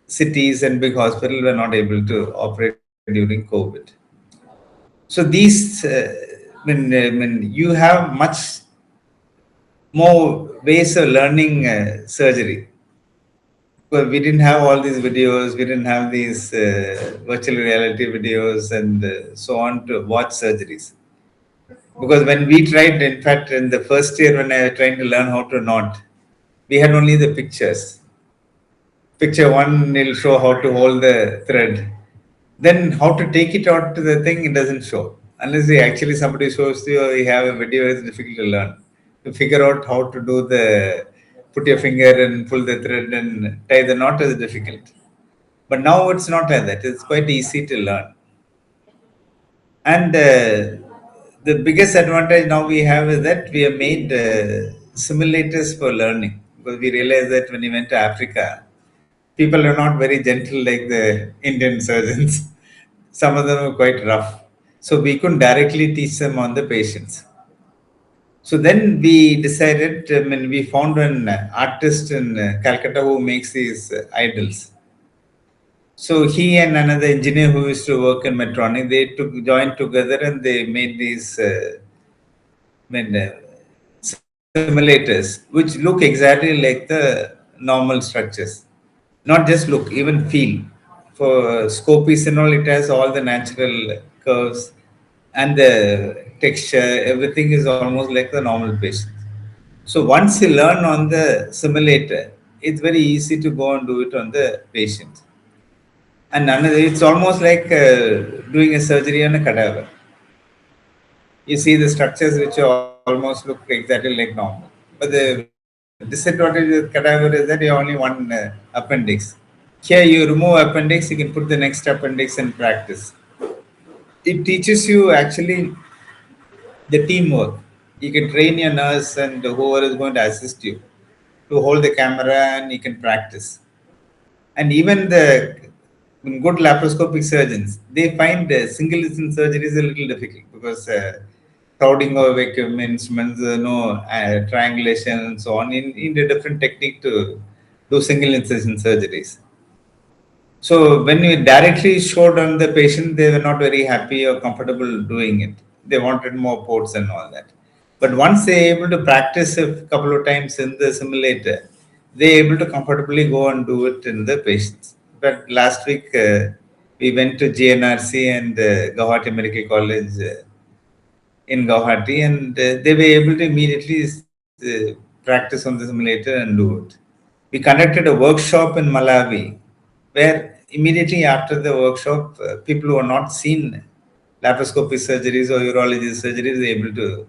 cities and big hospitals were not able to operate during COVID. So these, you have much more ways of learning surgery. Well, we didn't have all these videos, we didn't have these virtual reality videos and so on to watch surgeries. Because when we tried, in fact, in the first year when I was trying to learn how to knot, we had only the pictures. Picture one will show how to hold the thread. Then how to take it out to the thing, it doesn't show. Unless actually somebody shows you or you have a video, it's difficult to learn. To figure out how to do put your finger and pull the thread and tie the knot is difficult. But now it's not like that. It's quite easy to learn. And the biggest advantage now we have is that we have made simulators for learning. Because we realized that when we went to Africa, people are not very gentle like the Indian surgeons. Some of them are quite rough. So we couldn't directly teach them on the patients. So then we decided, we found an artist in Calcutta who makes these idols. So he and another engineer who used to work in Medtronic, they joined together and they made these simulators, which look exactly like the normal structures. Not just look, even feel. For scopies and all, it has all the natural curves and the texture, everything is almost like the normal patient. So once you learn on the simulator, it's very easy to go and do it on the patient. And another, it's almost like doing a surgery on a cadaver. You see the structures which almost look exactly like normal. But the disadvantage with cadaver is that you have only one appendix. Here you remove appendix, you can put the next appendix and practice. It teaches you actually the teamwork. You can train your nurse and whoever is going to assist you to hold the camera and you can practice. And even the good laparoscopic surgeons, they find single incision surgery is a little difficult because crowding of vacuum instruments, triangulation and so on, in a different technique to do single incision surgeries. So when we directly showed on the patient, they were not very happy or comfortable doing it. They wanted more ports and all that. But once they able to practice a couple of times in the simulator, they able to comfortably go and do it in the patients. But last week we went to GNRC and Guwahati Medical College in Guwahati, and they were able to immediately practice on the simulator and do it. We conducted a workshop in Malawi where immediately after the workshop, people who have not seen laparoscopy surgeries or urology surgeries are able to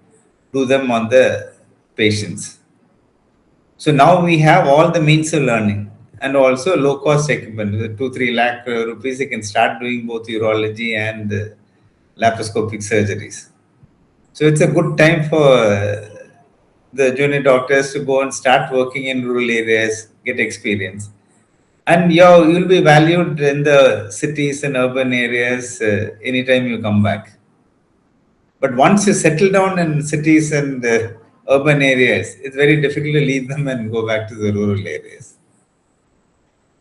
do them on the patients. So now we have all the means of learning and also low cost equipment. With 2-3 lakh rupees, you can start doing both urology and laparoscopic surgeries. So it's a good time for the junior doctors to go and start working in rural areas, get experience. And you'll be valued in the cities and urban areas anytime you come back. But once you settle down in cities and urban areas, it's very difficult to leave them and go back to the rural areas.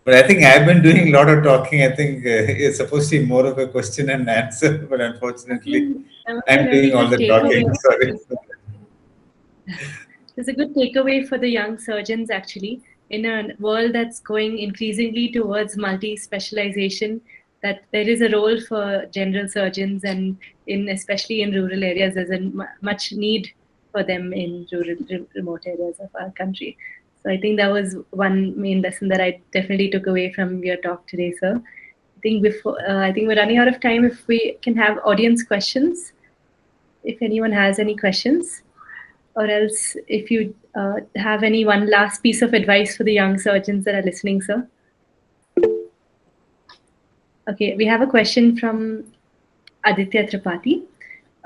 But I think I've been doing a lot of talking. I think it's supposed to be more of a question and answer, but unfortunately, I'm doing all the talking. Sorry. It's a good takeaway for the young surgeons, actually, in a world that's going increasingly towards multi-specialization, that there is a role for general surgeons, and especially in rural areas, there's a much need for them in remote areas of our country. So I think that was one main lesson that I definitely took away from your talk today, sir. I think we're running out of time. If we can have audience questions, if anyone has any questions. Or else, if you have any one last piece of advice for the young surgeons that are listening, sir. Okay, we have a question from Aditya Tripathi.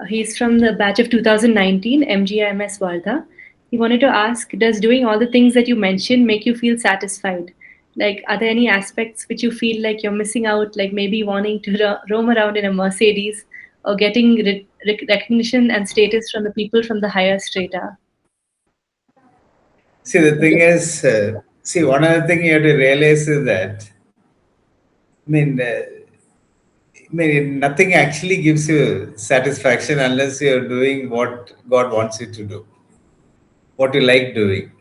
He's from the batch of 2019, MGIMS Wardha. He wanted to ask, does doing all the things that you mentioned make you feel satisfied? Like, are there any aspects which you feel like you're missing out, like maybe wanting to roam around in a Mercedes, or getting recognition and status from the people from the higher strata? See, the thing is, one other thing you have to realize is that, nothing actually gives you satisfaction unless you're doing what God wants you to do, what you like doing.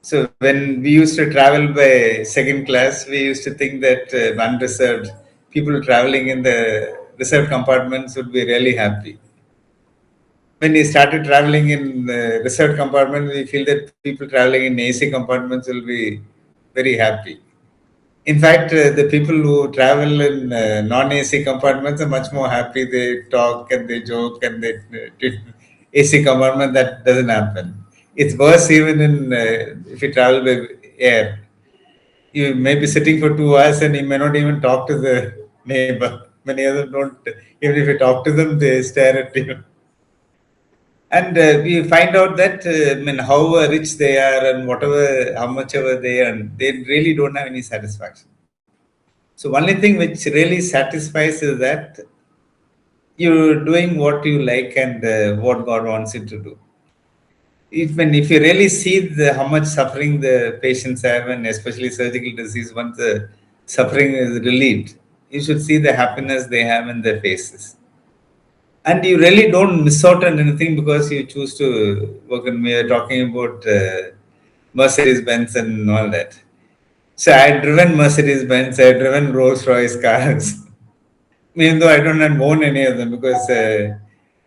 So when we used to travel by second class, we used to think that unreserved people traveling in the reserved compartments would be really happy. When we started traveling in the reserved compartment, we feel that people traveling in AC compartments will be very happy. In fact, the people who travel in non-AC compartments are much more happy. They talk and they joke, and they AC compartment, that doesn't happen. It's worse even in if you travel by air. You may be sitting for 2 hours and you may not even talk to the neighbor. Many of them don't. Even if you talk to them, they stare at you. And we find out that how rich they are and how much ever they earn, they really don't have any satisfaction. So only thing which really satisfies is that you're doing what you like and what God wants you to do. if you really see how much suffering the patients have, and especially surgical disease, once the suffering is relieved, you should see the happiness they have in their faces. And you really don't miss out on anything because you choose to work on. We are talking about Mercedes Benz and all that. So I had driven Mercedes Benz, I had driven Rolls Royce cars, even though I don't own any of them because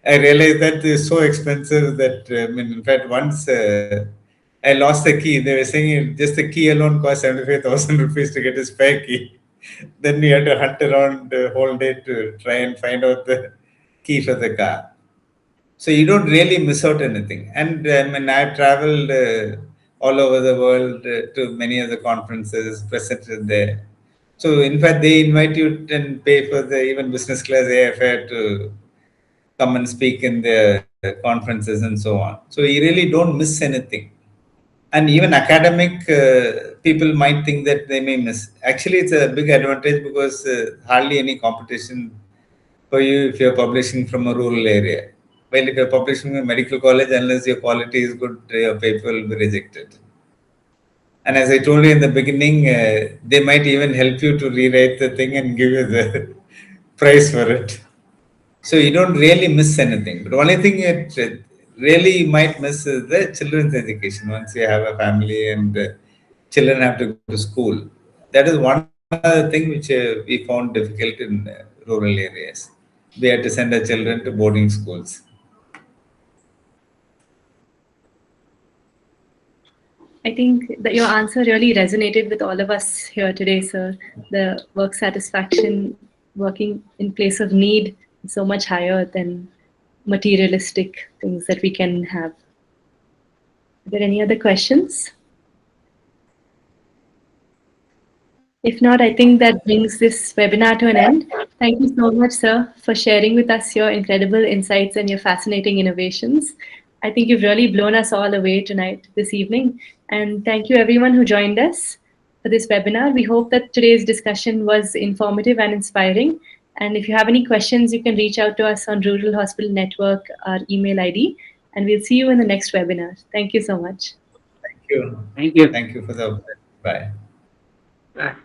I realized that it's so expensive that, in fact, once I lost the key, they were saying just the key alone cost 75,000 rupees to get a spare key. Then we had to hunt around the whole day to try and find out the key for the car. So you don't really miss out anything. And I've traveled all over the world to many of the conferences, presented there. So in fact, they invite you and pay for the even business class airfare to come and speak in their conferences and so on. So you really don't miss anything. And even academic people might think that they may miss. Actually, it's a big advantage because hardly any competition for you if you're publishing from a rural area. Well, if you're publishing in a medical college, unless your quality is good, your paper will be rejected. And as I told you in the beginning, they might even help you to rewrite the thing and give you the prize for it. So you don't really miss anything. But only thing it really you might miss is the children's education. Once you have a family and children have to go to school, that is one other thing which we found difficult in rural areas. We had to send our children to boarding schools. I think that your answer really resonated with all of us here today, sir. The work satisfaction, working in place of need, is so much higher than materialistic things that we can have. Are there any other questions? If not, I think that brings this webinar to an end. Thank you so much, sir, for sharing with us your incredible insights and your fascinating innovations. I think you've really blown us all away tonight, this evening. And thank you everyone who joined us for this webinar. We hope that today's discussion was informative and inspiring. And if you have any questions, you can reach out to us on Rural Hospital Network, our email ID, and we'll see you in the next webinar. Thank you so much. Thank you. Thank you. Thank you for the. Bye. Bye.